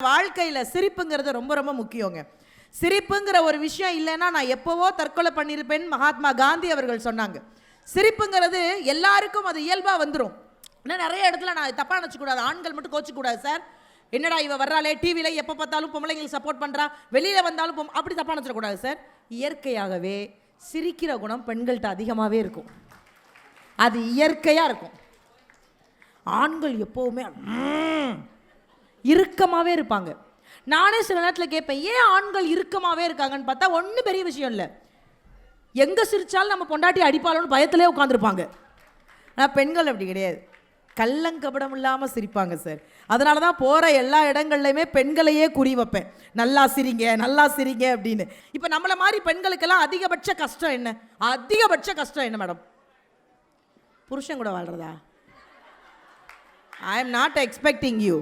வாழ்க்கையில் சிரிப்புங்கிறது ரொம்ப ரொம்ப முக்கியங்க. சிரிப்புங்கிற ஒரு விஷயம் இல்லைன்னா நான் எப்போவோ தற்கொலை பண்ணியிருப்பேன் மகாத்மா காந்தி அவர்கள் சொன்னாங்க. சிரிப்புங்கிறது எல்லாருக்கும் அது இயல்பாக வந்துடும். ஆனால் நிறைய இடத்துல நான் தப்பாக நினச்சக்கூடாது, ஆண்கள் மட்டும் கோச்சிக்கூடாது. சார் என்னடா இவ வர்றாளே டிவியில் எப்போ பார்த்தாலும் பொம்பளைங்களுக்கு சப்போர்ட் பண்ணுறா, வெளியில் வந்தாலும் அப்படி தப்பாக நினச்சிடக்கூடாது சார். இயற்கையாகவே சிரிக்கிற குணம் பெண்கள்கிட்ட அதிகமாகவே இருக்கும். அது இயற்கையாக இருக்கும். ஆண்கள் எப்போவுமே இறுக்கமாகவே இருப்பாங்க. நானே சில நேரத்தில் கேட்பேன், ஏன் ஆண்கள் இறுக்கமாகவே இருக்காங்கன்னு பார்த்தா ஒன்றும் பெரிய விஷயம் இல்லை. எங்கே சிரித்தாலும் நம்ம பொண்டாட்டி அடிப்பாளோன்னு பயத்திலே உட்காந்துருப்பாங்க. ஆனால் பெண்கள் அப்படி கிடையாது, கள்ளங்கபடம் இல்லாமல் சிரிப்பாங்க சார். அதனால தான் போகிற எல்லா இடங்கள்லையுமே பெண்களையே குறி வைப்பேன், நல்லா சிரிங்க நல்லா சிரிங்க அப்படின்னு. இப்போ நம்மளை மாதிரி பெண்களுக்கெல்லாம் அதிகபட்ச கஷ்டம் என்ன? அதிகபட்ச கஷ்டம் என்ன மேடம்? புருஷன் கூட வாழ்கிறதா? I am not expecting you.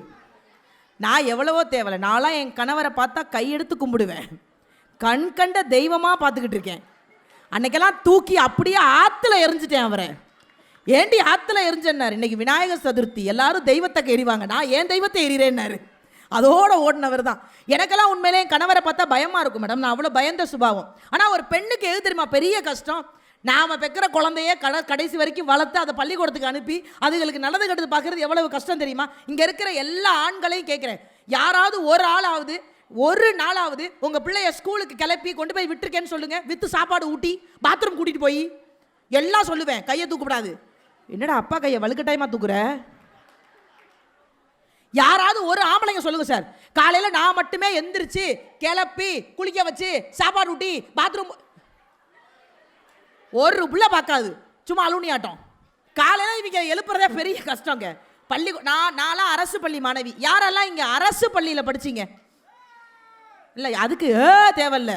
நான் எவ்வளவோ தேவலை. நான்லாம் என் கணவரை பார்த்தா கையெடுத்து கும்பிடுவேன், கண் கண்ட தெய்வமாக பார்த்துக்கிட்டு இருக்கேன். அன்னைக்கெல்லாம் தூக்கி அப்படியே ஆற்றுல எரிஞ்சிட்டேன் அவரை. ஏண்டி ஆற்றுல எரிஞ்சேன்னாரு. இன்னைக்கு விநாயகர் சதுர்த்தி, எல்லாரும் தெய்வத்தை எறிவாங்க, நான் ஏன் தெய்வத்தை எறிகிறேன்னாரு. அதோட ஓடினவர் தான். எனக்கெல்லாம் உண்மையிலே என் கணவரை பார்த்தா பயமாக இருக்கும் மேடம், நான் அவ்வளோ பயந்த சுபாவம். ஆனால் ஒரு பெண்ணுக்கு எது தெரியுமா பெரிய கஷ்டம்? நாம் பெக்கிற குழந்தைய கடைசி வரைக்கும் வளர்த்து அதை பள்ளிக்கூடத்துக்கு அனுப்பி அதுகளுக்கு நல்லது கெட்டது பார்க்குறது எவ்வளவு கஷ்டம் தெரியுமா? இங்கே இருக்கிற எல்லா ஆண்களையும் கேட்குறேன், யாராவது ஒரு ஆளாவது ஒரு நாளாவது உங்கள் பிள்ளைய ஸ்கூலுக்கு கிளப்பி கொண்டு போய் விட்டுருக்கேன்னு சொல்லுங்கள். வித்து சாப்பாடு ஊட்டி பாத்ரூம் கூட்டிகிட்டு போய் எல்லாம் சொல்லுவேன். கையை தூக்கப்படாது. என்னடா அப்பா கையை வலுக்கட்டாயமாக தூக்குற? யாராவது ஒரு ஆம்பளைங்க சொல்லுங்க சார். காலையில் நான் மட்டுமே எந்திரிச்சு கிளப்பி குளிக்க வச்சு சாப்பாடு ஊட்டி பாத்ரூம் ஒரு புள்ள பார்க்காது, சும்மா அலுவணி ஆட்டம். காலையில் இவங்க எழுப்புறதே பெரிய கஷ்டங்க. பள்ளி நான்லாம் அரசு பள்ளி மாணவி. யாரெல்லாம் இங்கே அரசு பள்ளியில் படிச்சிங்க? இல்லை அதுக்கு தேவையில்ல,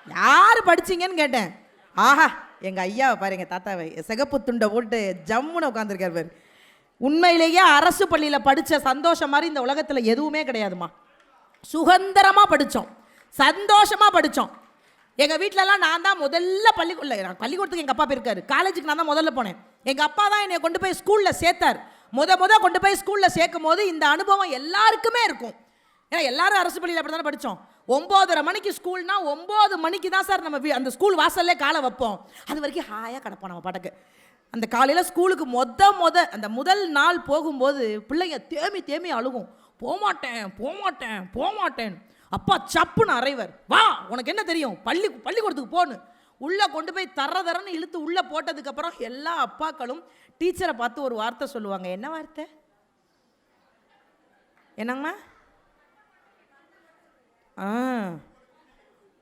யார் படிச்சிங்கன்னு கேட்டேன். ஆஹா எங்கள் ஐயாவை பாரு, எங்கள் தாத்தாவை சிகப்பு துண்டை போட்டு ஜம்முன்னு உட்காந்துருக்கார் பாரு. உண்மையிலேயே அரசு பள்ளியில் படித்த சந்தோஷம் மாதிரி இந்த உலகத்தில் எதுவுமே கிடையாதுமா. சுதந்திரமாக படித்தோம், சந்தோஷமாக படித்தோம். எங்கள் வீட்டிலலாம் நான் தான் முதல்ல பள்ளிக்கூடத்துக்கு எங்கள் அப்பா போயிருக்காரு, காலேஜுக்கு நான் தான் முதல்ல போனேன். எங்கள் அப்பா தான் என்னை கொண்டு போய் ஸ்கூலில் சேர்த்தார். கொண்டு போய் ஸ்கூலில் சேர்க்கும் போது இந்த அனுபவம் எல்லாருக்குமே இருக்கும். ஏன்னா எல்லாரும் அரசு பள்ளியில் அப்படி தானே படித்தோம். 9:30 மணிக்கு ஸ்கூல்னா 9 மணிக்கு தான் சார் நம்ம அந்த ஸ்கூல் வாசல்லே காலை வைப்போம். அது வரைக்கும் ஹாயாக கிடப்போம் நம்ம பாட்டுக்கு. அந்த காலையில் ஸ்கூலுக்கு அந்த முதல் நாள் போகும்போது பிள்ளைங்க தேமி அழுகும், போமாட்டேன். அப்பா சப்புன்னு அறைவர், வா உனக்கு என்ன தெரியும், பள்ளிக்கூடத்துக்கு போன்னு உள்ளே கொண்டு போய் தரன்னு இழுத்து உள்ளே போட்டதுக்கப்புறம் எல்லா அப்பாக்களும் டீச்சரை பார்த்து ஒரு வார்த்தை சொல்லுவாங்க. என்ன வார்த்தை? என்னங்கம்மா?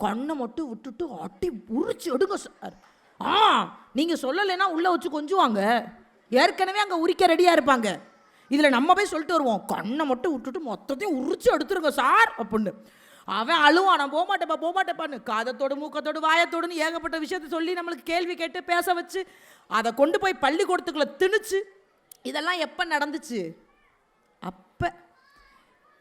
கண்ணை மட்டும் விட்டுட்டு அட்டி உரிச்சு எடுங்க சார். நீங்கள் சொல்லலைன்னா உள்ளே வச்சு கொஞ்சுவாங்க, ஏற்கனவே அங்கே உரிக்க ரெடியாக இருப்பாங்க. இதில் நம்ம போய் சொல்லிட்டு வருவோம், கண்ணை மட்டும் விட்டுட்டு மொத்தத்தையும் உரிச்சு எடுத்துருங்க சார் அப்படின்னு. அவன் அழுவான், நான் போமாட்டேப்பான்னு. காதத்தோடு மூக்கத்தோடு வாயத்தோடுன்னு ஏகப்பட்ட விஷயத்த சொல்லி நம்மளுக்கு கேள்வி கேட்டு பேச வச்சு அதை கொண்டு போய் பள்ளிக்கூடத்துக்குள்ள திணிச்சு. இதெல்லாம் எப்போ நடந்துச்சு? அப்போ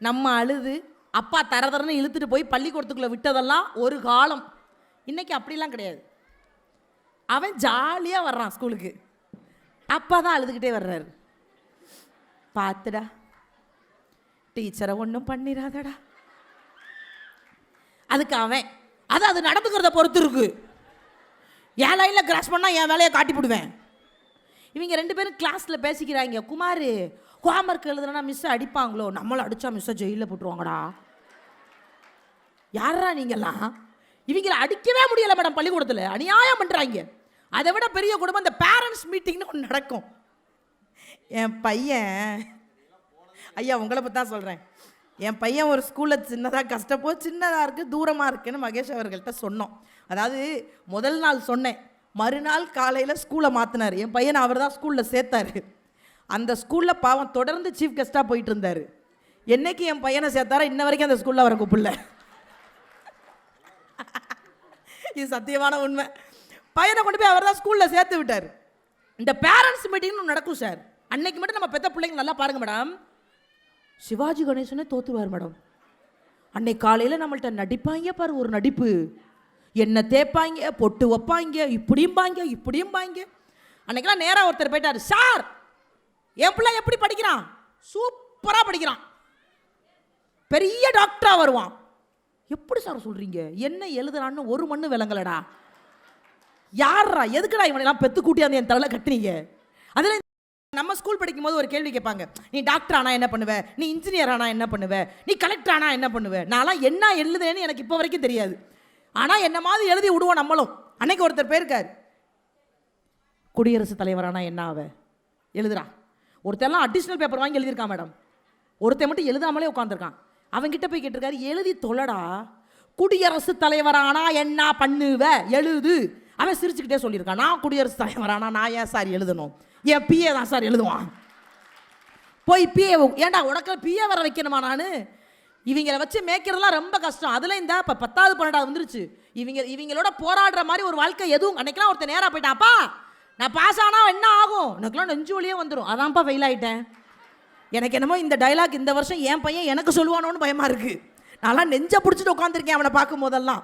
நம்ம அழுது அப்பா தரன்னு இழுத்துட்டு போய் பள்ளிக்கூடத்துக்குள்ளே விட்டதெல்லாம் ஒரு காலம். இன்றைக்கி அப்படிலாம் கிடையாது. அவன் ஜாலியாக வர்றான் ஸ்கூலுக்கு, அப்பா தான் அழுதுகிட்டே வர்றாரு. பார்த்துடா டீச்சரை ஒன்றும் பண்ணிடாதடா. அதுக்கு அவன் அது நடந்துக்கிறத பொறுத்து இருக்கு. என் லைனில் கிராஸ் பண்ணால் என் வேலையை காட்டி போடுவேன். இவங்க 2 பேரும் கிளாஸில் பேசிக்கிறாங்க, குமார் ஹோம்ஒர்க் எழுதுனா மிஸ் அடிப்பாங்களோ, நம்மளை அடித்தா மிஸ்ஸை ஜெயிலில் போட்டுருவாங்கடா. யாரா நீங்கள்லாம்? இவங்களை அடிக்கவே முடியலை மேடம் பள்ளிக்கூடத்தில், அநியாயம் பண்ணுறாங்க. அதை விட பெரிய குடும்பம் இந்த பேரண்ட்ஸ் மீட்டிங்னு ஒன்று நடக்கும். என் பையன், ஐயா உங்களை பற்றி தான் சொல்கிறேன், என் பையன் ஒரு ஸ்கூலில் சின்னதாக இருக்குது தூரமாக இருக்குன்னு மகேஷ் அவர்கள்ட்ட சொன்னோம். அதாவது முதல் நாள் சொன்னேன், மறுநாள் காலையில் ஸ்கூலை மாற்றினார். என் பையனை அவர் தான் ஸ்கூலில் சேர்த்தார். அந்த ஸ்கூலில் பாவம் தொடர்ந்து சீஃப் கெஸ்ட்டாக போயிட்டு இருந்தார். என்னைக்கு என் பையனை சேர்த்தாரா இன்ன வரைக்கும் அந்த ஸ்கூலில் அவரை கூப்பிடல. இது சத்தியமான உண்மை. பையனை கொண்டு போய் அவர் தான் ஸ்கூலில் சேர்த்து விட்டார். இந்த பேரண்ட்ஸ் மீட்டிங்னு நடக்கும் சார். அன்னைக்கு மட்டும் நம்ம பெத்த பிள்ளைங்க நல்லா பாருங்க மேடம், சிவாஜி கணேசனே தோத்துருவார் மேடம். அன்னைக்கு காலையில் நம்மள்ட்ட நடிப்பாங்க பாரு, ஒரு நடிப்பு. என்ன தேய்ப்பாங்க, பொட்டு வைப்பாங்க, இப்படியும். அன்னைக்கெல்லாம் நேராக ஒருத்தர் போயிட்டார், சார் என் பிள்ளை எப்படி படிக்கிறான்? சூப்பராக படிக்கிறான். பெரிய டாக்டராக வருவான். எப்படி சார் சொல்கிறீங்க? என்ன எழுதுறான்னு ஒரு மண்ணு விளங்கலடா. யாரா எதுக்குடா இவனெல்லாம் பெத்து கூட்டியாந்து என் தலையில் கட்டுறீங்க? அதில் நம்ம ஸ்கூல் படிக்கும் போது ஒரு கேள்வி கேட்பாங்க, நீ டாக்டர் ஆனால் என்ன பண்ணுவ, நீ இன்ஜினியர் ஆனால் என்ன பண்ணுவ, நீ கலெக்டர் ஆனால் என்ன பண்ணுவ. நான்லாம் என்ன எழுதுனேன்னு எனக்கு இப்போ வரைக்கும் தெரியாது. ஆனால் என்ன மாதிரி எழுதி விடுவோம் நம்மளும். அன்னைக்கு ஒருத்தர் போயிருக்கார், குடியரசுத் தலைவரானா என்ன ஆவ எழுதுறா. ஒருத்தெல்லாம் அடிஷ்னல் பேப்பர் வாங்கி எழுதியிருக்கான் மேடம். ஒருத்தன் மட்டும் எழுதாமலே உட்காந்துருக்கான். அவன்கிட்ட போய் கேட்டிருக்காரு, எழுதி தொலைடா, குடியரசுத் தலைவரானா என்ன பண்ணுவ எழுது. அவன் சிரிச்சுக்கிட்டே சொல்லியிருக்கான், நான் குடியரசுத் தலைவரானா நான் ஏன் சார் எழுதணும், என் பிஏ தான் சார் எழுதுவான். போய் பிஏ ஏன்டா உனக்கு பிஏ வர வைக்கணுமா? நான் இவங்களை வச்சு மேய்க்கிறதுலாம் ரொம்ப கஷ்டம். அதில் இந்த இப்போ 10வது 12வது வந்துருச்சு. இவங்களோட போராடுற மாதிரி ஒரு வாழ்க்கை எதுவும். அன்னைக்கெல்லாம் ஒருத்தர் நேராக போயிட்டாப்பா, நான் பாஸ் ஆனால் என்ன ஆகும், எனக்குலாம் நெஞ்சு வழியே வந்துடும், அதான்ப்பா ஃபெயில் ஆகிட்டேன். எனக்கு என்னமோ இந்த டைலாக் இந்த வருஷம் என் பையன் எனக்கு சொல்லுவானோன்னு பயமாக இருக்குது. நான்லாம் நெஞ்சை பிடிச்சிட்டு உட்காந்துருக்கேன் அவனை பார்க்கும் போதெல்லாம்.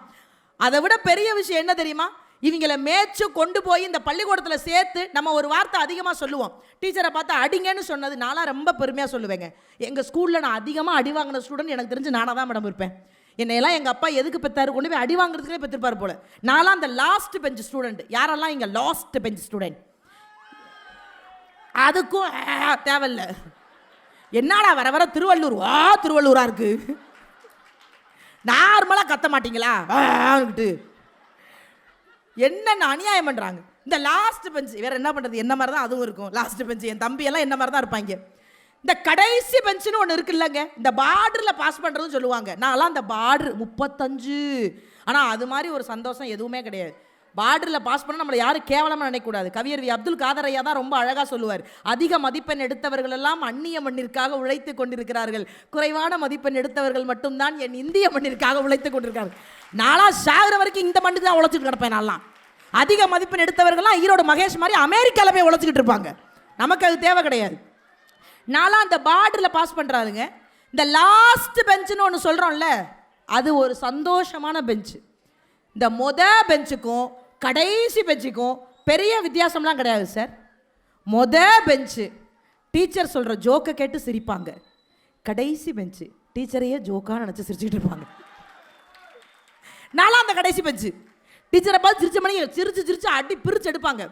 அதை விட பெரிய விஷயம் என்ன தெரியுமா, இவங்களை மேய்ச்சு கொண்டு போய் இந்த பள்ளிக்கூடத்தில் சேர்த்து நம்ம ஒரு வார்த்தை அதிகமாக சொல்லுவோம். டீச்சரை பார்த்து அடிங்கன்னு சொன்னது நான்லாம் ரொம்ப பெருமையாக சொல்லுவேங்க. எங்கள் ஸ்கூலில் நான் அதிகமாக அடி வாங்கின ஸ்டூடெண்ட் எனக்கு தெரிஞ்சு நானாக தான் மேடம் இருப்பேன். என்னையெல்லாம் எங்கள் அப்பா எதுக்கு பெற்றாரு, கொண்டு போய் அடி வாங்குறதுக்கே பெற்றிருப்பார் போல. நான்லாம் அந்த லாஸ்ட் பெஞ்ச் ஸ்டூடெண்ட். யாரெல்லாம் இங்கே லாஸ்ட் பெஞ்ச் ஸ்டூடெண்ட்? அதுக்கும் தேவையில்லை. என்னடா வர வர திருவள்ளூராக இருக்கு, நார்மலாக கத்த மாட்டீங்களா என்னென்ன அநியாயம் பண்ணுறாங்க. இந்த லாஸ்ட் பெஞ்ச் வேறு என்ன பண்ணுறது, என்ன மாதிரி தான் அதுவும் இருக்கும். லாஸ்ட் பெஞ்ச் என் தம்பி எல்லாம் என்ன மாதிரி தான் இருப்பாங்க. இந்த கடைசி பெஞ்சுன்னு ஒன்று இருக்குல்லங்க, இந்த பார்டரில் பாஸ் பண்ணுறதுன்னு சொல்லுவாங்க. நான்லாம் அந்த பார்டர் 35. ஆனால் அது மாதிரி ஒரு சந்தோஷம் எதுவுமே கிடையாது. பார்டரில் பாஸ் பண்ண நம்மளை யாரும் கேவலமாக நினைக்கக்கூடாது. கவியர் வி அப்துல் காதர் ஐயா தான் ரொம்ப அழகாக சொல்லுவார், அதிக மதிப்பெண் எடுத்தவர்கள் எல்லாம் அந்நிய மண்ணிற்காக உழைத்து கொண்டிருக்கிறார்கள், குறைவான மதிப்பெண் எடுத்தவர்கள் மட்டும்தான் என் இந்திய மண்ணிற்காக உழைத்து கொண்டிருக்கிறார்கள். நாளா சாகிற வரைக்கும் இந்த மண்ணுக்கு தான் உழைச்சிட்டு கிடப்பேன். நான்லாம் அதிக மதிப்பெண் எடுத்தவர்கள்லாம் ஈரோடு மகேஷ் மாதிரி அமெரிக்காவில் போய் உழைச்சிக்கிட்டு இருப்பாங்க. நமக்கு அது தேவை கிடையாது. நான்லாம் அந்த பார்டரில் பாஸ் பண்ணுறாருங்க. இந்த லாஸ்ட் பெஞ்சுன்னு ஒன்று சொல்கிறோம்ல, அது ஒரு சந்தோஷமான பெஞ்சு. இந்த பெஞ்சுக்கும் கடைசி பெஞ்சுக்கும் பெரிய வித்தியாசம்லாம் கிடையாது சார். பெஞ்சு டீச்சர் சொல்கிற ஜோக்கை கேட்டு சிரிப்பாங்க, கடைசி பெஞ்சு டீச்சரையே ஜோக்காக நினச்சி சிரிச்சுக்கிட்டு இருப்பாங்க. நான்லாம் அந்த கடைசி பெஞ்சு, டீச்சரை பார்த்து சிரிச்ச மணி சிரிச்சு அடி பிரித்து எடுப்பாங்க.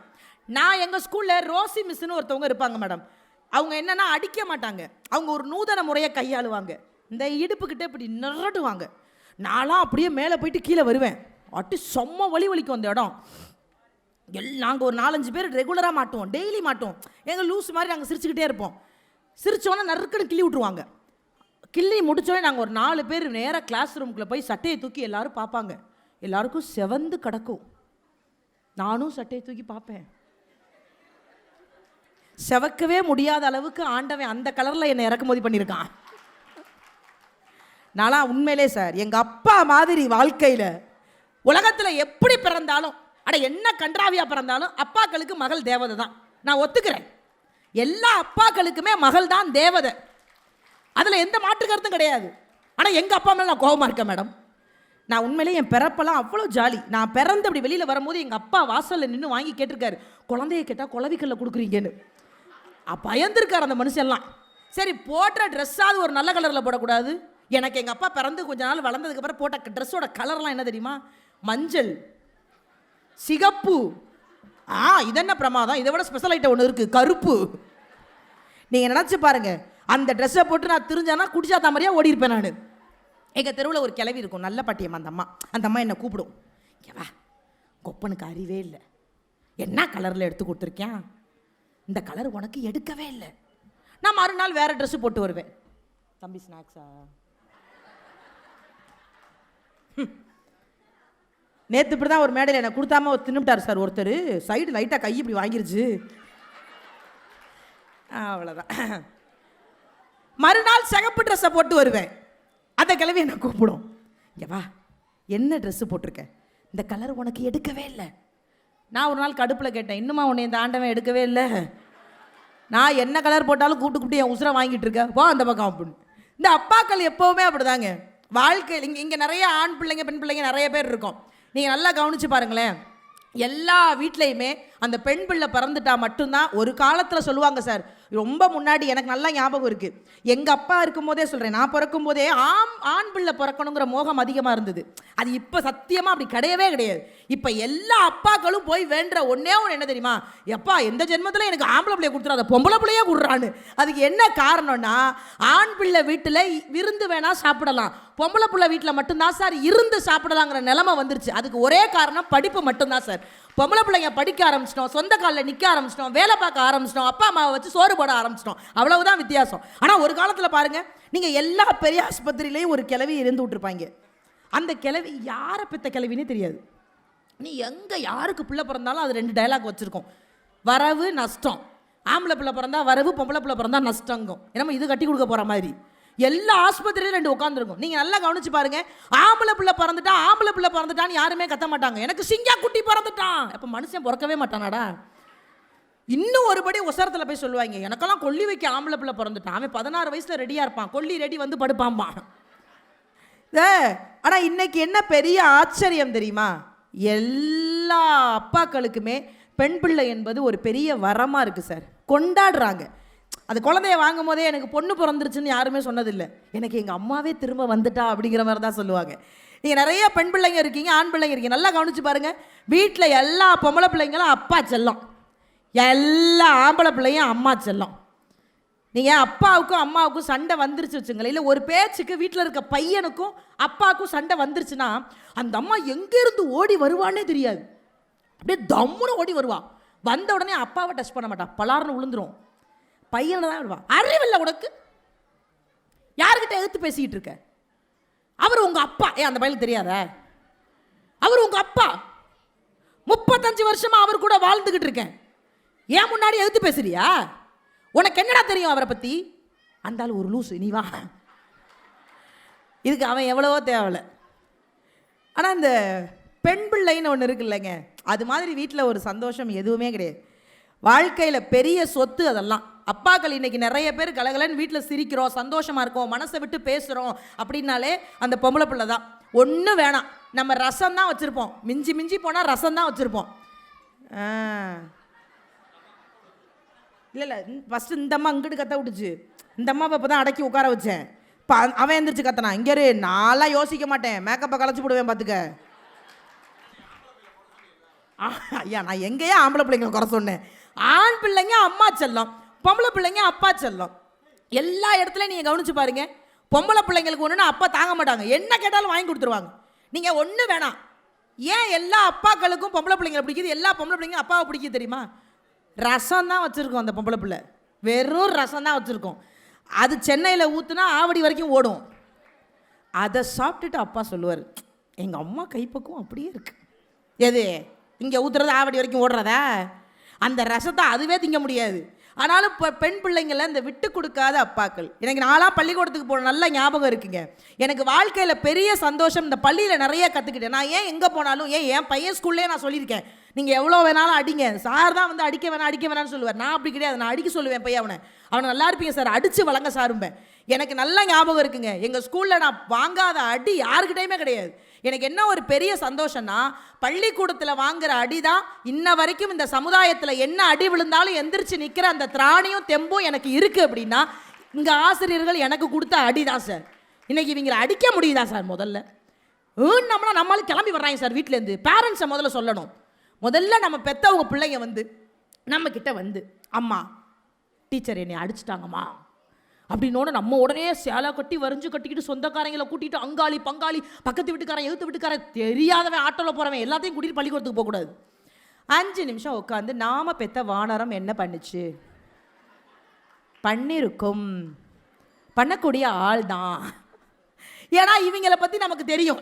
நான் எங்கள் ஸ்கூலில் ரோசி மிஸ்ன்னு ஒருத்தவங்க இருப்பாங்க மேடம். அவங்க என்னென்னா அடிக்க மாட்டாங்க, அவங்க ஒரு நூதன முறையை கையாளுவாங்க. இந்த இடுப்புக்கிட்ட இப்படி நிரட்டுவாங்க. நான்லாம் அப்படியே மேலே போயிட்டு கீழே வருவேன். அட்டி செம்ம வலிக்கும் அந்த இடம். நாங்கள் ஒரு 4-5 பேர் ரெகுலராக மாட்டுவோம், டெய்லி மாட்டுவோம். எங்கள் லூஸ் மாதிரி நாங்கள் சிரிச்சுக்கிட்டே இருப்போம். சிரிச்சோன்னே நறுக்குன்னு கிள்ளி விட்ருவாங்க. கிள்ளி முடிச்சோடனே நாங்கள் ஒரு 4 பேர் நேராக கிளாஸ் ரூமுக்குள்ளே போய் சட்டையை தூக்கி எல்லோரும் பார்ப்பாங்க. எல்லாருக்கும் செவந்து கிடக்கும். நானும் சட்டையை தூக்கி பார்ப்பேன். செவக்கவே முடியாத அளவுக்கு ஆண்டவன் அந்த கலரில் என்னை இறக்குமதி பண்ணியிருக்கான். நான்லாம் உண்மையிலே சார் எங்கள் அப்பா மாதிரி வாழ்க்கையில் உலகத்தில் எப்படி பிறந்தாலும், என்ன கன்றாவியாக பிறந்தாலும் அப்பாக்களுக்கு மகள் தேவதை தான். நான் ஒத்துக்கிறேன், எல்லா அப்பாக்களுக்குமே மகள் தான் தேவதை, அதில் எந்த மாற்று கருத்தும் கிடையாது. ஆனால் எங்கள் அப்பா மேலே நான் கோபமாக இருக்கேன் மேடம். நான் உண்மையிலே என் பிறப்பெல்லாம் அவ்வளோ ஜாலி. நான் பிறந்து அப்படி வெளியில் வரும்போது எங்கள் அப்பா வாசலில் நின்று வாங்கி கேட்டிருக்காரு, குழந்தைய கேட்டால் குளவிக்கல்ல கொடுக்குறீங்கன்னு. பயந்துருக்கார் அந்த மனுஷன்லாம். சரி போடுற ட்ரெஸ்ஸாவது ஒரு நல்ல கலரில் போடக்கூடாது. எனக்கு எங்கள் அப்பா பிறந்து கொஞ்ச நாள் வளர்ந்ததுக்கப்புறம் போட்ட ட்ரெஸ்ஸோட கலர்லாம் என்ன தெரியுமா, மஞ்சள், சிகப்பு. இதென்ன பிரமாதம், இதை விட ஸ்பெஷல் ஐட்டம் ஒன்று இருக்குது, கருப்பு. நீங்கள் நினச்சி பாருங்கள், அந்த ட்ரெஸ்ஸை போட்டு நான் தெரிஞ்சானா குடிச்சாத்தா மாதிரியாக ஓடி இருப்பேன் நான். எங்கள் தெருவில் ஒரு கிளவி இருக்கும், நல்ல பாட்டியம்மா. அந்த அம்மா என்னை கூப்பிடும், ஏவா கொப்பனுக்கு அறிவே இல்லை, என்ன கலரில் எடுத்து கொடுத்துருக்கேன், இந்த கலர் உனக்கு எடுக்கவே இல்லை. நான் மறுநாள் வேறு ட்ரெஸ்ஸு போட்டு வருவேன். தம்பி ஸ்நாக்ஸா, நேற்று இப்படி தான் ஒரு மேடையில் என்னை கொடுத்தாம தின்னுட்டார் சார் ஒருத்தர். சைடு லைட்டாக கை இப்படி வாங்கிருச்சு, அவ்வளோதான். மறுநாள் சிகப்பு ட்ரெஸ்ஸை போட்டு வருவேன். அந்த கிழவி என்னை கூப்பிடும், ஏவா என்ன ட்ரெஸ்ஸு போட்டிருக்கேன், இந்த கலர் உனக்கு எடுக்கவே இல்லை. நான் ஒரு நாள் கடுப்பில் கேட்டேன், இன்னுமா உன்னை இந்த ஆண்டவன் எடுக்கவே இல்லை, நான் என்ன கலர் போட்டாலும் கூப்பிட்டு என் உசுரை வாங்கிட்டு இருக்கேன், போ அந்த பக்கம் அப்படின்னு. இந்த அப்பாக்கள் எப்போவுமே அப்படிதாங்க வாழ்க்கையில். இங்கே நிறைய ஆண் பிள்ளைங்க பெண் பிள்ளைங்க நிறைய பேர் இருக்கோம். நீங்கள் நல்லா கவனித்து பாருங்களேன், எல்லா வீட்லேயுமே அந்த பெண் பிள்ளை பிறந்துட்டா மட்டும்தான். ஒரு காலத்தில் சொல்லுவாங்க சார், ரொம்ப முன்னாடி எனக்கு நல்லா ஞாபகம் இருக்குது. எங்கள் அப்பா இருக்கும்போதே சொல்கிறேன், நான் பிறக்கும் போதே ஆண் பிள்ளை பிறக்கணுங்கிற மோகம் அதிகமாக இருந்தது. அது இப்போ சத்தியமாக அப்படி கிடையவே கிடையாது. இப்போ எல்லா அப்பாக்களும் போய் வேண்டுற ஒன்றே ஒன்று என்ன தெரியுமா? எப்பா எந்த ஜென்மத்தில் எனக்கு ஆம்பளை பிள்ளைய கொடுத்துறாத, பொம்பளை பிள்ளையே கொடுறான்னு. அதுக்கு என்ன காரணம்னா, ஆண் பிள்ளை வீட்டில் விருந்து வேணால் சாப்பிடலாம், பொம்பளை பிள்ளை வீட்டில் மட்டும்தான் சார் இருந்து சாப்பிடலாங்கிற நிலைமை வந்துருச்சு. அதுக்கு ஒரே காரணம் படிப்பு மட்டும்தான் சார். பொம்பளை பிள்ளைங்க படிக்க ஆரம்பிச்சிட்டோம், சொந்த காலில் நிற்க ஆரம்பிச்சிட்டோம், வேலை பார்க்க ஆரம்பிச்சிட்டோம், அப்பா அம்மாவை வச்சு சோறு போட ஆரம்பிச்சிட்டோம், அவ்வளவுதான் வித்தியாசம். ஆனால் ஒரு காலத்தில் பாருங்கள், நீங்கள் எல்லா பெரிய ஆஸ்பத்திரியிலையும் ஒரு கிழவி இருந்து விட்டுருப்பாங்க. அந்த கிழவி யாரை பெற்ற கிழவினே தெரியாது. நீ எங்கே யாருக்கு பிள்ளை பிறந்தாலும் அது 2 டைலாக் வச்சுருக்கோம். வரவு நஷ்டம், ஆம்பளை பிள்ளை பிறந்தா வரவு, பொம்பளை பிள்ளை பிறந்தா நஷ்டங்கும். நம்ம இது கட்டி கொடுக்க போகிற மாதிரி எல்லா ஆஸ்பத்திரியிலும் 2 உட்காந்துருக்கும். நீங்கள் நல்லா கவனிச்சு பாருங்க, ஆம்பளை பிள்ளை பிறந்துட்டான்னு யாருமே கத்த மாட்டாங்க. எனக்கு சிங்கா குட்டி பிறந்துட்டான். அப்போ மனுஷன் பிறக்கவே மாட்டானாடா. இன்னும் ஒருபடி உசரத்தில் போய் சொல்லுவாங்க, எனக்கெல்லாம் கொல்லி வைக்க ஆம்பளை பிள்ளை பிறந்துட்டான், அவன் 16 வயசில் ரெடியாக இருப்பான், கொல்லி ரெடி வந்து படுப்பாம்பான். ஆனால் இன்னைக்கு என்ன பெரிய ஆச்சரியம் தெரியுமா? எல்லா அப்பாக்களுக்குமே பெண் பிள்ளை என்பது ஒரு பெரிய வரமாக இருக்குது சார். கொண்டாடுறாங்க. அது குழந்தைய வாங்கும் போதே எனக்கு பொண்ணு பிறந்துருச்சுன்னு யாருமே சொன்னதில்லை. எனக்கு எங்கள் அம்மாவே திரும்ப வந்துட்டா அப்படிங்கிற மாதிரி தான் சொல்லுவாங்க. நீங்கள் நிறைய பெண் பிள்ளைங்க இருக்கீங்க, ஆண் பிள்ளைங்க இருக்கீங்க. நல்லா கவனிச்சு பாருங்கள், வீட்டில் எல்லா பொம்பளை பிள்ளைங்களும் அப்பா செல்லம், எல்லா ஆம்பளை பிள்ளையும் அம்மா செல்லம். நீங்கள் அப்பாவுக்கும் அம்மாவுக்கும் சண்டை வந்துருச்சு வச்சுங்களேன், இல்லை ஒரு பேச்சுக்கு வீட்டில் இருக்க பையனுக்கும் அப்பாவுக்கும் சண்டை வந்துருச்சுன்னா அந்த அம்மா எங்கேருந்து ஓடி வருவான்னே தெரியாது. அப்படியே தம்முன்னு ஓடி வருவா. வந்த உடனே அப்பாவை டச் பண்ண மாட்டான், பலார்னு விழுந்துரும். பையனை தான் விடுவான். அறிவில்லை உனக்கு? யாருக்கிட்ட எதிர்த்து பேசிக்கிட்டு இருக்க? அவர் உங்கள் அப்பா. அந்த பையனுக்கு தெரியாத? அவர் உங்கள் அப்பா. 35 வருஷமா அவர் கூட வாழ்ந்துக்கிட்டு இருக்கேன், ஏன் முன்னாடி எதிர்த்து பேசுறியா? உனக்கு என்னடா தெரியும் அவரை பற்றி? அந்த ஆள் ஒரு லூசு, நீ வா. இதுக்கு அவன் எவ்வளவோ தேவையில்லை. ஆனால் இந்த பெண் பிள்ளைன்னு ஒன்று இருக்கு இல்லைங்க, அது மாதிரி வீட்டில் ஒரு சந்தோஷம் எதுவுமே கிடையாது. வாழ்க்கையில் பெரிய சொத்து அதெல்லாம். அப்பாக்கள் இன்றைக்கி நிறைய பேர் கலகலன்னு வீட்டில் சிரிக்கிறோம், சந்தோஷமாக இருக்கோம், மனசை விட்டு பேசுகிறோம் அப்படின்னாலே அந்த பொம்பளை பிள்ளை தான். ஒன்றும் வேணாம், நம்ம ரசம் தான் வச்சுருப்போம், மிஞ்சி மிஞ்சி போனால் ரசம் தான் வச்சுருப்போம். இல்லை ஃபஸ்ட்டு இந்த அம்மா இங்கிட்டு கத்த விட்டுச்சு, இந்த அம்மாவை இப்போ தான் அடக்கி உட்கார வச்சேன். இப்போ அவன் எந்திரிச்சு கத்தனா, இங்கே நான்லாம் யோசிக்க மாட்டேன், மேக்கப்பை கலைச்சி போடுவேன் பார்த்துக்க. ஐயா நான் எங்கேயா ஆம்பளை பிள்ளைங்களை குறை சொன்னேன்? ஆண் பிள்ளைங்க அம்மா செல்லம், பொம்பளை பிள்ளைங்க அப்பா செல்லம். எல்லா இடத்துலையும் நீங்கள் கவனிச்சு பாருங்க, பொம்பளை பிள்ளைங்களுக்கு ஒன்றுனா அப்பா தாங்க மாட்டாங்க, என்ன கேட்டாலும் வாங்கி கொடுத்துருவாங்க. நீங்கள் ஒன்று வேணாம். ஏன் எல்லா அப்பாக்களுக்கும் பொம்பளை பிள்ளைங்களை பிடிக்குது, எல்லா பொம்பளை பிள்ளைங்க அப்பாவை பிடிக்குது தெரியுமா? ரசம் தான் வச்சுருக்கோம். அந்த பொம்பளை பிள்ளை வெறும் ரசம் தான் வச்சுருக்கோம். அது சென்னையில் ஊற்றுனா ஆவடி வரைக்கும் ஓடும். அதை சாப்பிட்டுட்டு அப்பா சொல்லுவார், எங்கள் அம்மா கைப்பக்கம் அப்படியே இருக்கு. எது இங்கே ஊற்றுறது ஆவடி வரைக்கும் ஓடுறதா? அந்த ரசத்தை அதுவே திங்க முடியாது. ஆனாலும் இப்போ பெண் பிள்ளைங்கள இந்த விட்டு கொடுக்காத அப்பாக்கள். எனக்கு நாளாக பள்ளிக்கூடத்துக்கு போன நல்ல ஞாபகம் இருக்குங்க. எனக்கு வாழ்க்கையில் பெரிய சந்தோஷம், இந்த பள்ளியில் நிறைய கற்றுக்கிட்டேன். நான் ஏன் எங்கே போனாலும், என் பையன் ஸ்கூல்லே நான் சொல்லியிருக்கேன், நீங்கள் எவ்வளோ வேணாலும் அடிங்க, சார் தான் வந்து அடிக்க வேணாம்னு சொல்லுவார். நான் அப்படி கிடையாது, நான் அடிக்க சொல்லுவேன் பையன். அவனை நல்லா இருப்பீங்க சார், அடித்து வழங்க சாரும்பேன். எனக்கு நல்ல ஞாபகம் இருக்குங்க, எங்கள் ஸ்கூலில் நான் வாங்காத அடி யாருக்கிட்டையுமே கிடையாது. எனக்கு என்ன ஒரு பெரிய சந்தோஷம்னா, பள்ளிக்கூடத்தில் வாங்குற அடி தான் இன்ன வரைக்கும் இந்த சமுதாயத்தில் என்ன அடி விழுந்தாலும் எந்திரிச்சு நிற்கிற அந்த திராணியும் தெம்பும் எனக்கு இருக்குது. அப்படின்னா இங்கே ஆசிரியர்கள் எனக்கு கொடுத்த அடி தான் சார். இன்றைக்கி இவங்களை அடிக்க முடியுதா சார்? முதல்ல நம்மளும் கிளம்பி வர்றாங்க சார் வீட்டிலேருந்து. பேரண்ட்ஸை முதல்ல சொல்லணும். முதல்ல நம்ம பெற்றவங்க பிள்ளைங்க வந்து நம்மக்கிட்ட வந்து, அம்மா டீச்சர் என்னை அடிச்சிட்டாங்கம்மா அப்படின்னோட நம்ம உடனே சேலை கட்டி வரைஞ்சு கட்டிக்கிட்டு சொந்தக்காரங்களை கூட்டிகிட்டு அங்காளி பங்காளி பக்கத்து வீட்டுக்காரன் எழுத்து வீட்டுக்காரன் தெரியாதவன் ஆட்டோவில் போகிறவன் எல்லாத்தையும் கூட்டிகிட்டு பள்ளிக்கூடத்துக்கு போகக்கூடாது. 5 நிமிஷம் உட்காந்து நாம பெற்ற வானரம் என்ன பண்ணுச்சு, பண்ணிருக்கும், பண்ணக்கூடிய ஆள் தான். ஏன்னா இவங்களை பற்றி நமக்கு தெரியும்.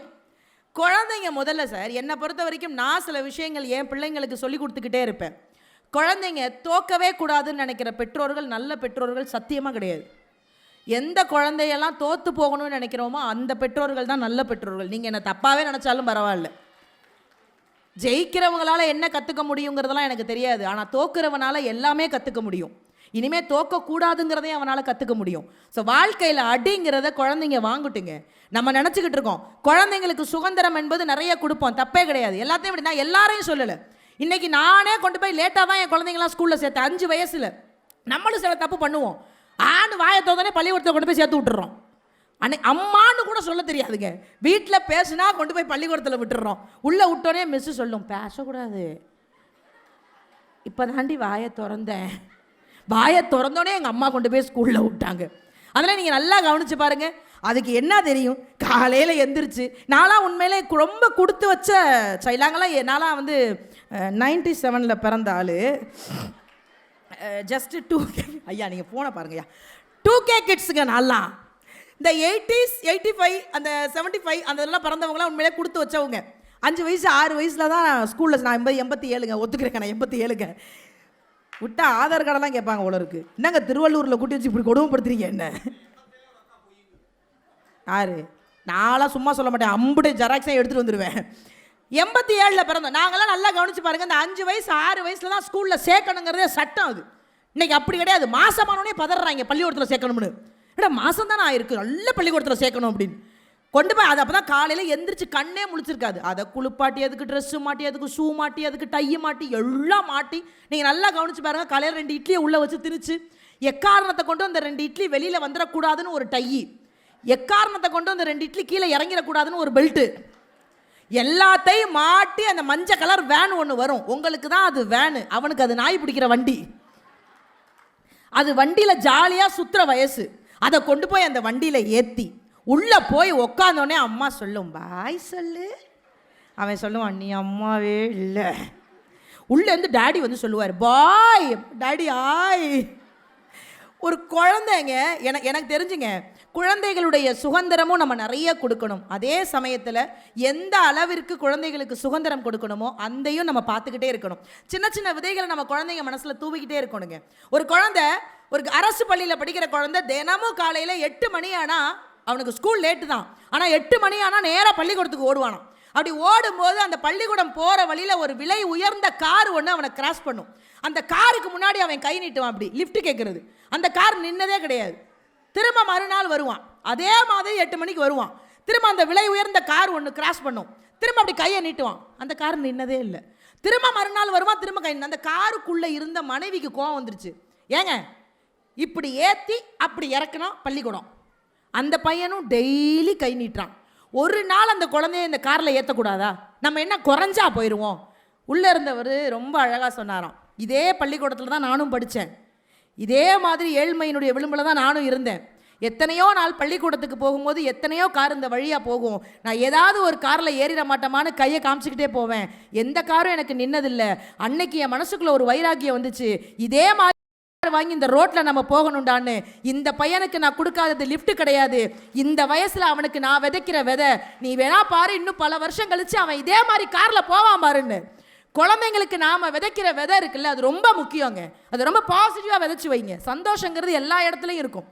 குழந்தைங்க முதல்ல சார், என்னை பொறுத்த வரைக்கும் நான் சில விஷயங்கள் என் பிள்ளைங்களுக்கு சொல்லி கொடுத்துக்கிட்டே இருப்பேன். குழந்தைங்க தோக்கவே கூடாதுன்னு நினைக்கிற பெற்றோர்கள் நல்ல பெற்றோர்கள் சத்தியமாக கிடையாது. எந்த குழந்தையெல்லாம் தோற்று போகணும்னு நினைக்கிறோமோ அந்த பெற்றோர்கள் தான் நல்ல பெற்றோர்கள். நீங்கள் என்ன தப்பாகவே நினச்சாலும் பரவாயில்ல. ஜெயிக்கிறவங்களால என்ன கற்றுக்க முடியுங்கிறதெல்லாம் எனக்கு தெரியாது, ஆனால் தோக்குறவனால எல்லாமே கற்றுக்க முடியும். இனிமேல் தோக்கக்கூடாதுங்கிறதையும் அவனால் கற்றுக்க முடியும். ஸோ வாழ்க்கையில் அடிங்கிறத குழந்தைங்க வாங்கிட்டுங்க. நம்ம நினச்சிக்கிட்டு இருக்கோம் குழந்தைங்களுக்கு சுதந்திரம் என்பது நிறைய கொடுப்போம், தப்பே கிடையாது. எல்லாத்தையும் விட நான் எல்லாரையும் சொல்லலை. இன்றைக்கி நானே கொண்டு போய் லேட்டாக தான் என் குழந்தைங்களாம் ஸ்கூலில் சேர்த்தேன். 5 வயசில் நம்மளும் சில தப்பு பண்ணுவோம். வாயை தோதனே பள்ளிக்கூடத்தை கொண்டு போய் சேர்த்து விட்டுறோம். அன்னைக்கு அம்மானு கூட சொல்ல தெரியாதுங்க. வீட்டில் பேசுனா கொண்டு போய் பள்ளிக்கூடத்தில் விட்டுறோம். உள்ளே விட்டோன்னே மிஸ்ஸு சொல்லும், பேசக்கூடாது, இப்போ தாண்டி வாயை திறந்தோடனே எங்கள் அம்மா கொண்டு போய் ஸ்கூலில் விட்டாங்க. அதனால் நீங்கள் நல்லா கவனித்து பாருங்கள். அதுக்கு என்ன தெரியும்? காலையில் எந்திரிச்சு நான்லாம் உண்மையிலே ரொம்ப கொடுத்து வச்ச சைலாங்கெல்லாம். நான்லாம் வந்து 97 பிறந்த ஆள். Just 2K. ஐயா நீங்கள் ஃபோனை பாருங்கய்யா. 2K கிட்ஸுங்க. நான்லாம் இந்த 80s 85 அந்த 75 அந்த இதெல்லாம் பிறந்தவங்களாம் உண்மையிலே கொடுத்து வச்சவங்க. 5 வயசு 6 வயசில் தான் ஸ்கூலில். நான் 87ங்க, ஒத்துக்கிறேங்க, நான் 87ங்க. விட்டா ஆதார் கார்டெல்லாம் கேட்பாங்க போல இருக்கு. என்னங்க திருவள்ளூரில் கூட்டி வச்சு இப்படி கொடுமைப்படுத்துறீங்க என்ன? யாரு? நான்லாம் சும்மா சொல்ல மாட்டேன், அம்புட்டு ஜெராக்ஸை எடுத்துகிட்டு வந்துடுவேன். 87 பிறந்தோம். நாங்களாம் நல்லா கவனிச்சு பாருங்கள். இந்த 5 வயசு 6 வயசில் தான் ஸ்கூலில் சேர்க்கணுங்கிறதே சட்டம். அது இன்னைக்கு அப்படி கிடையாது. மாசமானோடனே பதறாங்க பள்ளிக்கூடத்தில் சேர்க்கணும்னு. ஏடா மாதம் தானே ஆயிருக்கு, நல்ல பள்ளிக்கூடத்தில் சேர்க்கணும் அப்படின்னு கொண்டு போய். அது அப்போ தான் காலையில் எந்திரிச்சு கண்ணே முழிச்சிருக்காது. அதை குளிப்பாட்டி, அதுக்கு ட்ரெஸ்ஸு மாட்டி, அதுக்கு ஷூ மாட்டி, அதுக்கு டையை மாட்டி, எல்லாம் மாட்டி. நீங்கள் நல்லா கவனிச்சு பாருங்கள். காலையில் 2 இட்லியை உள்ளே வச்சு திணிச்சு, எக்காரணத்தை கொண்டு அந்த 2 இட்லி வெளியில் வந்துடக்கூடாதுன்னு ஒரு டை, எக்காரணத்தை கொண்டு அந்த 2 இட்லி கீழே இறங்கிடக்கூடாதுன்னு ஒரு பெல்ட்டு, எல்லாத்தையும் மாட்டி அந்த மஞ்சள் கலர் வேன் ஒன்று வரும். உங்களுக்கு தான் அது வேனு, அவனுக்கு அது நாய் பிடிக்கிற வண்டி. அது வண்டியில் ஜாலியாக சுற்றுற வயசு. அதை கொண்டு போய் அந்த வண்டியில் ஏற்றி உள்ளே போய் உக்காந்தோடனே அம்மா சொல்லும், பாய் சொல்லு. அவன் சொல்லுவான், நீ அம்மாவே இல்லை. உள்ளேருந்து டேடி வந்து சொல்லுவார், பாய் டேடி ஆய். ஒரு குழந்தைங்க எனக்கு தெரிஞ்சுங்க, குழந்தைகளுடைய சுதந்திரமும் நம்ம நிறைய கொடுக்கணும். அதே சமயத்தில் எந்த அளவிற்கு குழந்தைகளுக்கு சுதந்திரம் கொடுக்கணுமோ அதையும் நம்ம பார்த்துக்கிட்டே இருக்கணும். சின்ன சின்ன விதைகளை நம்ம குழந்தைங்க மனசில் தூவிக்கிட்டே இருக்கணுங்க. ஒரு குழந்தை, ஒரு அரசு பள்ளியில் படிக்கிற குழந்தை தினமும் காலையில் 8 மணி ஆனால், அவனுக்கு ஸ்கூல் லேட்டு தான், ஆனால் 8 மணி ஆனால் நேராக பள்ளிக்கூடத்துக்கு ஓடுவானான். அப்படி ஓடும்போது அந்த பள்ளிக்கூடம் போகிற வழியில் ஒரு விலை உயர்ந்த கார் ஒன்று அவனை கிராஸ் பண்ணும். அந்த காருக்கு முன்னாடி அவன் கை நீட்டுவான், அப்படி லிஃப்ட் கேட்குறது. அந்த கார் நின்னதே கிடையாது. திரும்ப மறுநாள் வருவான், அதே மாதிரி 8 மணிக்கு வருவான். திரும்ப அந்த விலை உயர்ந்த கார் ஒன்று கிராஸ் பண்ணும், திரும்ப அப்படி கையை நீட்டுவான், அந்த கார் நின்னதே இல்லை. திரும்ப மறுநாள் வருவான், திரும்ப கை. அந்த காருக்குள்ளே இருந்த மனைவிக்கு கோவம் வந்துருச்சு. ஏங்க இப்படி ஏற்றி அப்படி இறக்கணும் பள்ளிக்கூடம். அந்த பையனும் டெய்லி கை நீட்டுறான். ஒரு நாள் அந்த குழந்தைய இந்த காரில் ஏற்றக்கூடாதா? நம்ம என்ன குறைஞ்சா போயிடுவோம்? உள்ளே இருந்தவர் ரொம்ப அழகாக சொன்னாராம், இதே பள்ளிக்கூடத்தில் தான் நானும் படித்தேன், இதே மாதிரி ஏழ்மையினுடைய விளிம்பில் தான் நானும் இருந்தேன். எத்தனையோ நாள் பள்ளிக்கூடத்துக்கு போகும்போது எத்தனையோ கார் இந்த வழியாக போகும். நான் ஏதாவது ஒரு காரில் ஏறிட மாட்டோமான்னு கையை காமிச்சிக்கிட்டே போவேன். எந்த காரும் எனக்கு நின்னதில்லை. அன்னைக்கு என் மனசுக்குள்ளே ஒரு வைராக்கியம் வந்துச்சு, இதே மாதிரி வாங்கி இந்த ரோட்டில் நம்ம போகணுண்டான்னு. இந்த பையனுக்கு நான் கொடுக்காதது லிஃப்ட் கிடையாது, இந்த வயசில் அவனுக்கு நான் விதைக்கிற விதை. நீ வேணா பாரு, இன்னும் பல வருஷம் கழிச்சு அவன் இதே மாதிரி காரில் போவான் பாருன்னு. குழந்தைங்களுக்கு நாம் விதைக்கிற விதை இருக்குல்ல, அது ரொம்ப முக்கியங்க. அது ரொம்ப பாசிட்டிவாக விதைச்சி வைங்க. சந்தோஷங்கிறது எல்லா இடத்துலையும் இருக்கும்.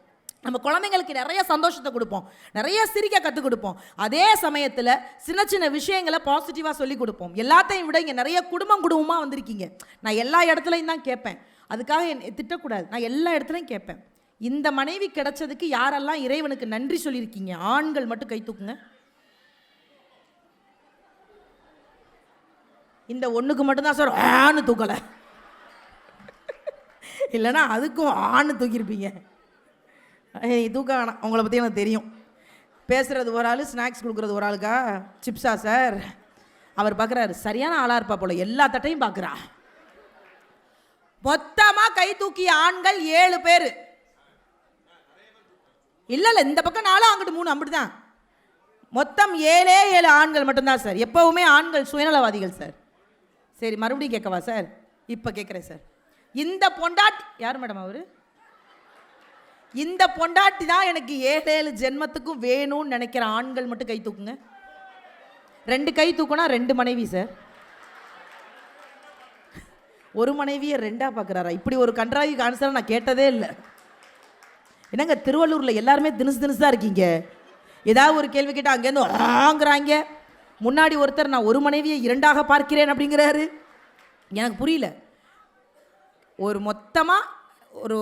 நம்ம குழந்தைங்களுக்கு நிறைய சந்தோஷத்தை கொடுப்போம், நிறைய சிரிக்க கற்றுக் கொடுப்போம். அதே சமயத்தில் சின்ன சின்ன விஷயங்களை பாசிட்டிவாக சொல்லி கொடுப்போம். எல்லாத்தையும் விட இங்கே நிறைய குடும்பமாக வந்திருக்கீங்க. நான் எல்லா இடத்துலையும் தான் கேட்பேன், அதுக்காக திட்டக்கூடாது, நான் எல்லா இடத்துலையும் கேட்பேன். இந்த மனைவி கிடைச்சதுக்கு யாரெல்லாம் இறைவனுக்கு நன்றி சொல்லியிருக்கீங்க? ஆண்கள் மட்டும் கை தூக்குங்க. இந்த ஒன்றுக்கு மட்டும்தான் சார் ஆணு தூக்கலை, இல்லைன்னா அதுக்கும் ஆணு தூக்கியிருப்பீங்க. தூக்க வேணாம், உங்களை பற்றி எனக்கு தெரியும். பேசுகிறது ஒரு ஆள், ஸ்நாக்ஸ் கொடுக்குறது ஒரு ஆளுக்கா? சிப்ஸா சார்? அவர் பார்க்குறாரு, சரியான ஆளாக இருப்பா போல, எல்லா தட்டையும் பார்க்குறா. மொத்தமாக கை தூக்கிய ஆண்கள் 7 பேர். இல்லை இந்த பக்கம் 4, அங்கிட்டு 3, அப்படி தான். மொத்தம் 7 ஆண்கள் மட்டும்தான் சார். எப்போவுமே ஆண்கள் சுயநலவாதிகள் சார். சரி, மறுபடியும் கேட்கவா சார்? இப்போ கேட்குறேன் சார். இந்த பொண்டாட்டி யார் மேடம்? அவர் இந்த பொண்டாட்டி தான் எனக்கு 7 ஜென்மத்துக்கும் வேணும்னு நினைக்கிற ஆண்கள் மட்டும் கை தூக்குங்க. 2 கை தூக்குனா 2 மனைவி சார். ஒரு மனைவியை 2ஆ பார்க்குறாரா? இப்படி ஒரு கன்றாவி ஆன்சரை நான் கேட்டதே இல்லை. என்னங்க திருவள்ளூரில் எல்லாருமே தினுசு இருக்கீங்க. ஏதாவது ஒரு கேள்வி கேட்டால் அங்கேருந்து ஆங்குறாங்க. முன்னாடி ஒருத்தர் நான் ஒரு மனைவியை 2ஆக பார்க்கிறேன் அப்படிங்கிறாரு. எனக்கு புரியல. ஒரு மொத்தமாக ஒரு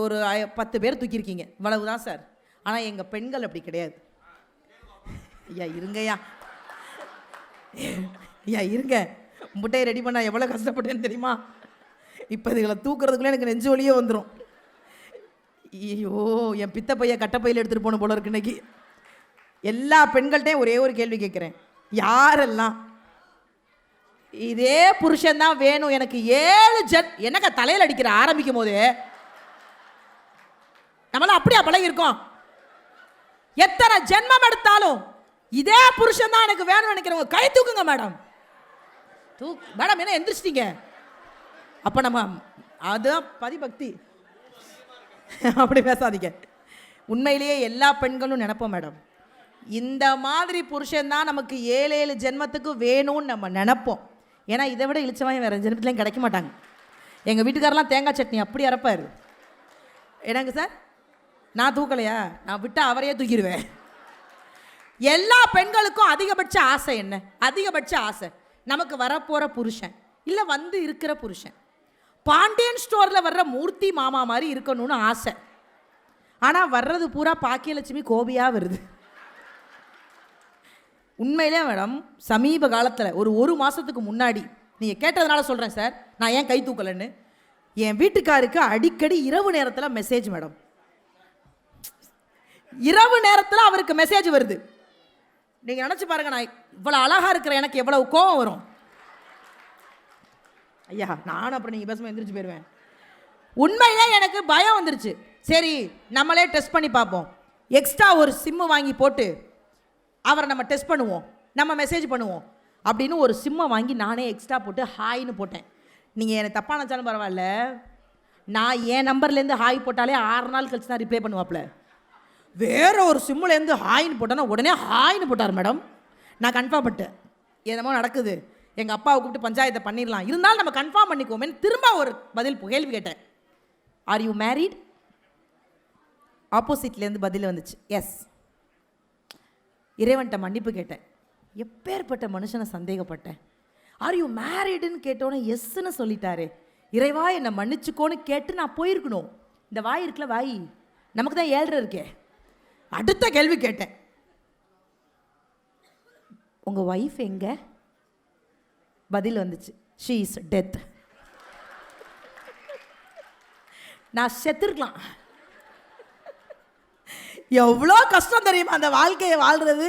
10 பேர் தூக்கியிருக்கீங்க, இவ்வளவுதான் சார். ஆனால் எங்கள் பெண்கள் அப்படி கிடையாது. ஐயா இருங்கய்யா, ஐயா இருங்க. முட்டையை ரெடி பண்ண எவ்வளோ கஷ்டப்பட்டேன்னு தெரியுமா? இப்போ இதுகளை தூக்குறதுக்குள்ளே எனக்கு நெஞ்சு வலியே வந்துடும். ஐயோ, என் பித்த பைய கட்ட பையில எடுத்துட்டு போன போல இருக்கு இன்னைக்கு. எல்லா பெண்கள்கிட்டையும் ஒரே ஒரு கேள்வி கேட்குறேன். யாரெல்லாம் இதே புருஷன் தான் வேணும் எனக்கு 7 என்னக்கா தலையில் அடிக்கிற ஆரம்பிக்கும் போது நம்மளாம் அப்படியா பழகி இருக்கோம்? எத்தனை ஜென்மம் எடுத்தாலும் இதே புருஷன் தான் எனக்கு வேணும்னு நினைக்கிறவங்க கை தூக்குங்க மேடம். மேடம் என்ன எந்திரிச்சிட்டீங்க? அப்போ நம்ம அதுதான் பதிபக்தி. அப்படி பேசாதீங்க. உண்மையிலேயே எல்லா பெண்களும் நினைப்போம் மேடம், இந்த மாதிரி புருஷன் தான் நமக்கு 7 ஜென்மத்துக்கு வேணும்னு நம்ம நினைப்போம். ஏன்னா இதை விட இழிச்சவன் வேறு ஜென்மத்துலேயும் கிடைக்க மாட்டாங்க. எங்கள் வீட்டுக்காரெலாம் தேங்காய் சட்னி அப்படி அரைப்பார். என்னங்க சார், நான் தூக்கலையா? நான் விட்டால் அவரையே தூக்கிடுவேன். எல்லா பெண்களுக்கும் அதிகபட்ச ஆசை என்ன? அதிகபட்ச ஆசை நமக்கு வரப்போகிற புருஷன் இல்லை வந்து இருக்கிற புருஷன் பாண்டியன் ஸ்டோரில் வர்ற மூர்த்தி மாமா மாதிரி இருக்கணும்னு ஆசை. ஆனால் வர்றது பூரா பாக்கியலட்சுமி கோபியாக வருது. உண்மையிலே மேடம், சமீப காலத்தில் ஒரு மாதத்துக்கு முன்னாடி, நீங்கள் கேட்டதுனால சொல்கிறேன் சார், நான் ஏன் கை தூக்கலைன்னு, என் வீட்டுக்காருக்கு அடிக்கடி இரவு நேரத்தில் மெசேஜ் மேடம். இரவு நேரத்தில் அவருக்கு மெசேஜ் வருது. நீங்கள் நினச்சி பாருங்க, நான் இவ்வளோ அழகாக இருக்கிற எனக்கு எவ்வளவு கோபம் வரும். ஐயா, நானும் அப்புறம் நீங்கள் பேசும்போது எந்திரிச்சு போயிடுவேன். உண்மையிலே எனக்கு பயம் வந்துருச்சு. சரி, நம்மளே டெஸ்ட் பண்ணி பார்ப்போம். எக்ஸ்ட்ரா ஒரு சிம்மு வாங்கி போட்டு அவரை நம்ம டெஸ்ட் பண்ணுவோம், நம்ம மெசேஜ் பண்ணுவோம் அப்படின்னு ஒரு சிம்மை வாங்கி நானே எக்ஸ்ட்ரா போட்டு ஹாய்னு போட்டேன். நீங்கள் எனக்கு தப்பாக நினச்சாலும் பரவாயில்ல, நான் என் நம்பர்லேருந்து ஹாய் போட்டாலே 6 நாள் கழிச்சு தான் ரிப்ளை பண்ணுவாப்புல. வேற ஒரு சிம்முலேருந்து ஹாய்னு போட்டோன்னா உடனே ஹாய்னு போட்டார் மேடம். நான் கன்ஃபார்ம் பண்ணிட்டேன், என்னமோ நடக்குது, எங்கள் அப்பாவை கூப்பிட்டு பஞ்சாயத்தை பண்ணிடலாம், இருந்தாலும் நம்ம கன்ஃபார்ம் பண்ணிக்கோமே. திரும்ப ஒரு கேள்வி கேட்டேன், ஆர் யூ மேரீட்? ஆப்போசிட்லேருந்து பதில் வந்துச்சு, எஸ். இறைவன்கிட்ட மன்னிப்பு கேட்டேன். எப்பேற்பட்ட மனுஷனை சந்தேகப்பட்டேன். ஆர் யூ மேரீடுன்னு கேட்டோன்னே எஸ்ன்னு சொல்லிட்டாரு. இறைவா என்னை மன்னிச்சுக்கோன்னு கேட்டு நான் போயிருக்கணும். இந்த வாய் இருக்குல்ல, வாய் நமக்கு தான் 7 இருக்கே. அடுத்த கேள்வி கேட்டேன், உங்கள் ஒய்ஃப் எங்கே? பதில் வந்துச்சு, ஷீ இஸ் டெத். நான் செத்துருக்கலாம். எவ்வளோ கஷ்டம் தெரியுமா அந்த வாழ்க்கையை வாழ்றது.